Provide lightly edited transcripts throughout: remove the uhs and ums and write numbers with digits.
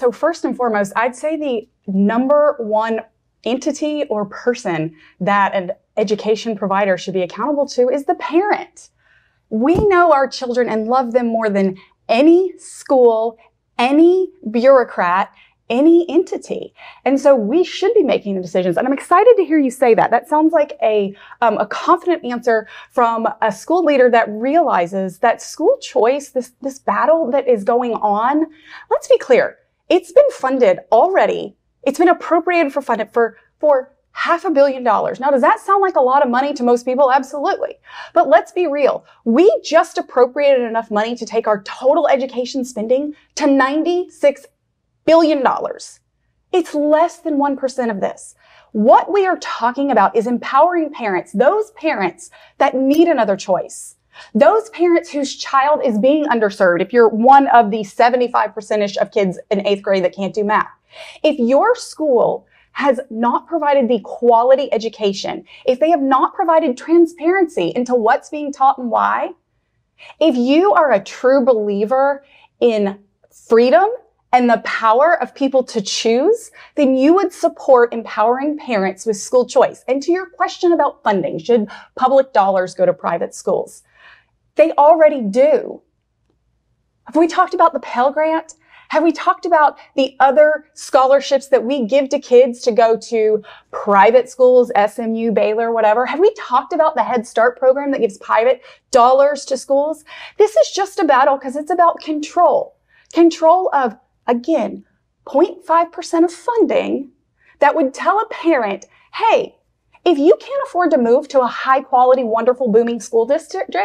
So first and foremost, I'd say the number one entity or person that an education provider should be accountable to is the parent. We know our children and love them more than any school, any bureaucrat, any entity. And so we should be making the decisions. And I'm excited to hear you say that. That sounds like a confident answer from a school leader that realizes that school choice, this battle that is going on, let's be clear, it's been funded already. It's been appropriated for funded for $500 million. Now, does that sound like a lot of money to most people? Absolutely. But let's be real. We just appropriated enough money to take our total education spending to $96 billion. It's less than 1% of this. What we are talking about is empowering parents, those parents that need another choice. Those parents whose child is being underserved, if you're one of the 75% of kids in 8th grade that can't do math. If your school has not provided the quality education, if they have not provided transparency into what's being taught and why, if you are a true believer in freedom and the power of people to choose, then you would support empowering parents with school choice. And to your question about funding, should public dollars go to private schools? They already do. Have we talked about the Pell Grant? Have we talked about the other scholarships that we give to kids to go to private schools, SMU, Baylor, whatever? Have we talked about the Head Start program that gives private dollars to schools? This is just a battle because it's about control. Control of, again, 0.5% of funding that would tell a parent, hey, if you can't afford to move to a high quality, wonderful, booming school district,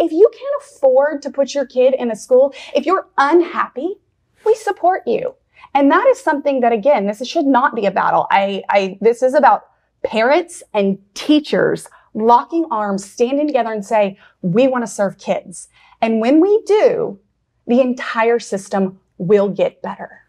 if you can't afford to put your kid in a school, if you're unhappy, we support you. And that is something that, again, this should not be a battle. This is about parents and teachers locking arms, standing together and say, we want to serve kids. And when we do, the entire system will get better.